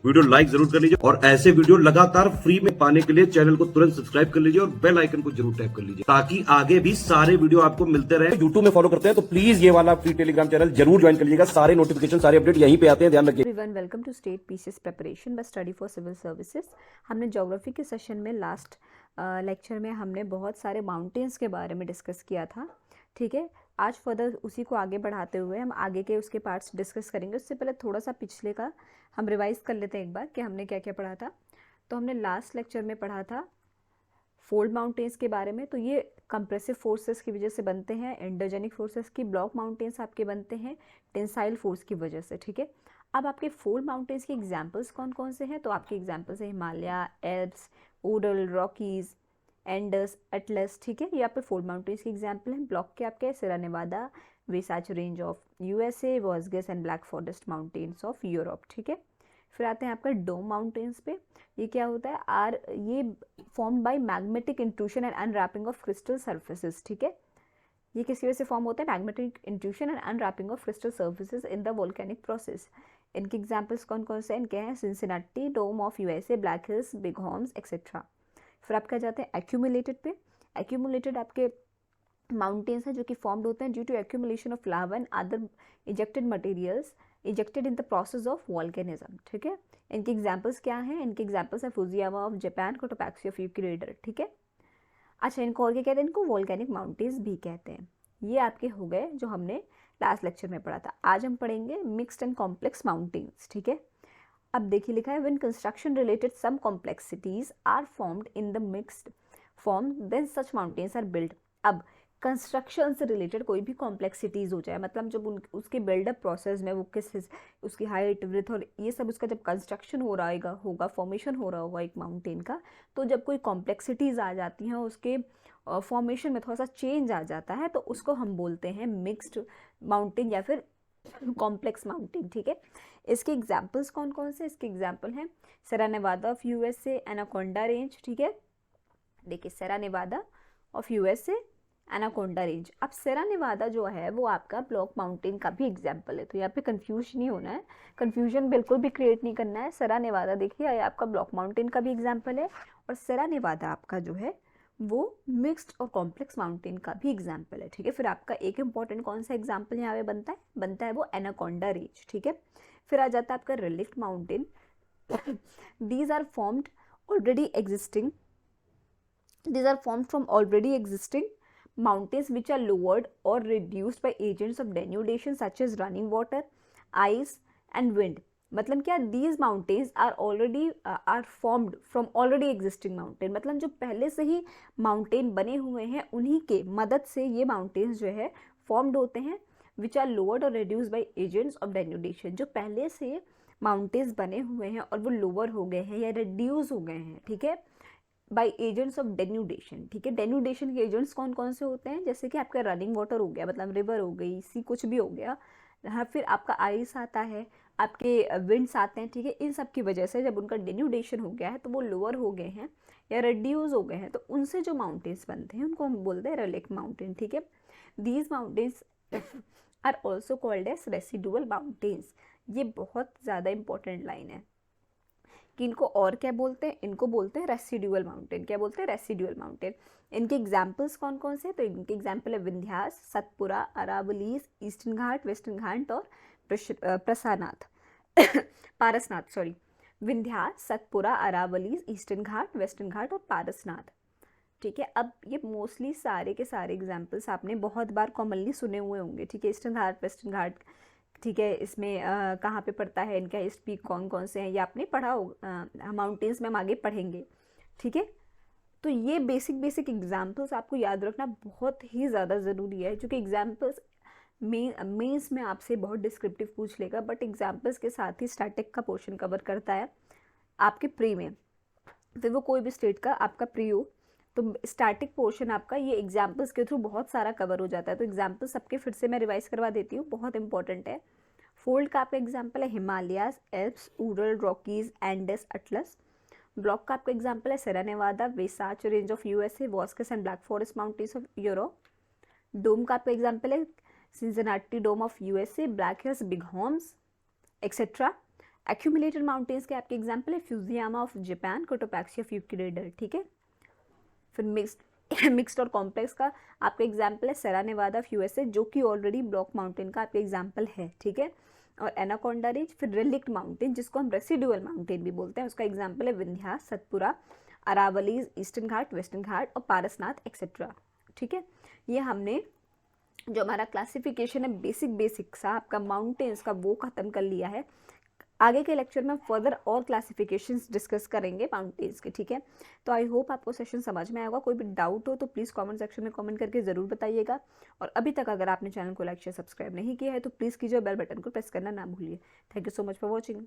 Video like जरूर कर लीजिए और ऐसे वीडियो लगातार फ्री में पाने के लिए चैनल को तुरंत सब्सक्राइब कर लीजिए और बेल आइकन को जरूर टैप कर लीजिए ताकि आगे भी सारे वीडियो आपको मिलते रहे। यूट्यूब में फॉलो करते हैं तो प्लीज ये वाला फ्री टेलीग्राम चैनल जरूर ज्वाइन कर लीजिएगा। सारे नोटिफिकेशन सारे अपडेट यहीं पे आते हैं, ध्यान रखिए। Everyone, welcome to state PCS preparation by study for civil services. हमने ज्योग्राफी के सेशन में लास्ट लेक्चर में हमने बहुत सारे माउंटेन्स के बारे में डिस्कस किया था। ठीक है, आज फर्दर उसी को आगे बढ़ाते हुए हम आगे के उसके पार्ट्स डिस्कस करेंगे। उससे पहले थोड़ा सा पिछले का हम रिवाइज कर लेते हैं एक बार कि हमने क्या क्या पढ़ा था। तो हमने लास्ट लेक्चर में पढ़ा था फोल्ड माउंटेन्स के बारे में। तो ये कंप्रेसिव फोर्सेस की वजह से बनते हैं, एंडोजेनिक फोर्सेस की। ब्लॉक माउंटेन्स आपके बनते हैं टेंसाइल फोर्स की वजह से। ठीक है, अब आपके फोल्ड माउंटेन्स की एग्जांपल्स कौन कौन से हैं? तो आपके एग्जांपल्स हैं Himalaya, Alps, Ural, Rockies, Andes, Atlas. ठीक है, ये आपके फोल्ड माउंटेन्स की एग्जांपल हैं। ब्लॉक के आपके Sierra Nevada, Wasatch range of USA, वॉस्गस and Black Forest mountains of Europe. ठीक है, फिर आते हैं आपका डोम माउंटेन्स पे। ये क्या होता है? ये formed by magnetic intrusion and unwrapping of crystal surfaces. ठीक है, ये किसकी वजह से फॉर्म होता है? Magnetic intrusion and unwrapping of crystal surfaces in the volcanic process. इनके एग्जांपल्स कौन कौन से हैं? इनके हैं Cincinnati, dome of USA, Black Hills, Bighorns etcetera. फिर आप क्या जाते हैं एक्यूमुलेटेड पे। एक्यूमुलेटेड आपके माउंटेन्स हैं जो कि फॉर्म्ड होते हैं due to accumulation of lava and other ejected materials ejected in the process of volcanism. ठीक है, इनके एग्जांपल्स क्या हैं? इनके एग्जांपल्स है Fujiyama of Japan, Cotopaxi of Ecuador. ठीक है, अच्छा, इनको और क्या कहते हैं? इनको वोल्केनिक माउंटेन्स भी कहते हैं। ये आपके हो गए जो हमने लास्ट लेक्चर में पढ़ा था। आज हम पढ़ेंगे मिक्स्ड एंड कॉम्प्लेक्स माउंटेन्स। ठीक है, अब देखिए लिखा है when construction related some complexities are formed in the mixed form then such mountains are build. अब कंस्ट्रक्शन से रिलेटेड कोई भी कॉम्प्लेक्सिटीज़ हो जाए, मतलब जब उसके बिल्डअप प्रोसेस में वो उसकी हाइट, विड्थ और ये सब उसका जब कंस्ट्रक्शन हो रहा होगा फॉर्मेशन हो रहा होगा एक माउंटेन का, तो जब कोई कॉम्प्लेक्सिटीज़ आ जाती हैं, उसके फॉर्मेशन में थोड़ा सा चेंज आ जाता है, तो उसको हम बोलते हैं मिक्स्ड माउंटेन या फिर कॉम्प्लेक्स माउंटेन। ठीक है, इसके एग्जाम्पल्स कौन कौन से? इसके एग्जाम्पल हैं Sierra Nevada of USA, Anaconda range. ठीक है, देखिए Sierra Nevada of USA, Anaconda range. अब सेरा नेवादा जो है वो आपका ब्लॉक माउंटेन का भी एग्जाम्पल है, तो यहाँ पे कंफ्यूज नहीं होना है, कंफ्यूजन बिल्कुल भी क्रिएट नहीं करना है। सेरा नेवादा देखिए ये आपका ब्लॉक माउंटेन का भी एग्जाम्पल है और सेरा नेवादा आपका जो है वो मिक्स्ड और कॉम्प्लेक्स माउंटेन का भी एग्जाम्पल है। ठीक है, फिर आपका एक इंपॉर्टेंट कौन सा एग्जाम्पल यहाँ पे बनता है वो एनाकोंडा रेंज। ठीक है, फिर आ जाता है आपका relict mountain. These are formed already existing these are formed from already existing mountains which are lowered or reduced by agents of denudation such as running water, ice and wind. मतलब क्या? these mountains are formed from already existing mountain, मतलब जो पहले से ही mountain बने हुए हैं उन्हीं के मदद से ये माउंटेन्स जो है फॉर्म्ड होते हैं। which are lowered or reduced by agents of denudation, जो पहले से माउंटेन्स बने हुए हैं और वो लोअर हो गए हैं या रिड्यूस हो गए हैं। ठीक है, बाई एजेंट्स ऑफ डेन्यूडेशन। ठीक है, डेन्यूडेशन के एजेंट्स कौन कौन से होते हैं? जैसे कि आपका रनिंग वाटर हो गया, मतलब रिवर हो गई, सी कुछ भी हो गया। हाँ, फिर आपका आइस आता है, आपके विंड्स आते हैं। ठीक है, इन सब की वजह से जब उनका डेन्यूडेशन हो गया है तो वो लोअर हो गए हैं या रिड्यूस हो गए हैं, तो उनसे जो माउंटेन्स बनते हैं उनको हम बोलते हैं रिलिक्ट माउंटेन। ठीक है, these mountains are also called as residual mountains. ये बहुत ज़्यादा इंपॉर्टेंट लाइन है कि इनको और क्या बोलते हैं? इनको बोलते हैं रेसिडुअल माउंटेन। क्या बोलते हैं? Residual mountain. इनके एग्जाम्पल्स कौन कौन से हैं? तो इनके एग्जाम्पल है विंध्यास, सतपुरा, अरावलीज, ईस्टर्न घाट, वेस्टर्न घाट और प्रसानाथ पारसनाथ। सॉरी, विंध्यास, सतपुरा, अरावलीज, ईस्टर्न घाट, वेस्टर्न घाट और पारसनाथ। ठीक है, अब ये मोस्टली सारे के सारे एग्जाम्पल्स आपने बहुत बार कॉमनली सुने हुए होंगे। ठीक है, ईस्टर्न घाट, वेस्टर्न घाट। ठीक है, इसमें कहाँ पे पड़ता है, इनका ईस्ट पीक कौन कौन से हैं, ये आपने पढ़ा होगा। माउंटेन्स में हम आगे पढ़ेंगे। ठीक है, तो ये बेसिक एग्जाम्पल्स आपको याद रखना बहुत ही ज़्यादा ज़रूरी है, क्योंकि एग्जाम्पल्स मेंस में आपसे बहुत डिस्क्रिप्टिव पूछ लेगा, बट एग्जाम्पल्स के साथ ही स्टैटिक का पोर्शन कवर करता है आपके प्री में। फिर वो कोई भी स्टेट का आपका प्री हो तो स्टैटिक पोर्शन आपका ये एग्जाम्पल्स के थ्रू बहुत सारा कवर हो जाता है। तो एग्जाम्पल सबके फिर से मैं रिवाइज करवा देती हूँ, बहुत इंपॉर्टेंट है। फोल्ड का आपका एग्जाम्पल है Himalayas, Alps, Ural, Rockies, Andes, Atlas. Block का आपका एग्जाम्पल है Sierra Nevada, Wasatch range of USA, वॉस्कस and Black Forest mountains of Europe. Dome का आपका एग्जाम्पल है Cincinnati dome of USA, Black Hills, Bighorns etcetera. Accumulated mountains के आपके example है Fujiyama of Japan, Cotopaxi of Ecuador, ठीक है। फिर मिक्स्ड और कॉम्प्लेक्स का आपका एग्जाम्पल है सेरा नेवादा ऑफ यूएसए, जो कि ऑलरेडी ब्लॉक माउंटेन का आपका एग्जाम्पल है, ठीक है। और एनाकोंडा रिज, फिर रिलिक्ट माउंटेन जिसको हम रेसिडुअल माउंटेन भी बोलते हैं, उसका एग्जाम्पल है विंध्या, सतपुरा, अरावलीज, ईस्टर्न घाट, वेस्टर्न घाट और पारसनाथ एक्सेट्रा, ठीक है। ये हमने जो हमारा क्लासिफिकेशन है बेसिक सा आपका माउंटेन्स का वो ख़त्म कर लिया है। आगे के लेक्चर में फर्दर और क्लासिफिकेशंस डिस्कस करेंगे माउंटेन्स के, ठीक है। तो आई होप आपको सेशन समझ में आएगा। कोई भी डाउट हो तो प्लीज़ कमेंट सेक्शन में कमेंट करके ज़रूर बताइएगा। और अभी तक अगर आपने चैनल को लाइक शेयर सब्सक्राइब नहीं किया है तो प्लीज़ कीजिए, बेल बटन को प्रेस करना ना भूलिए। Thank you so much for watching.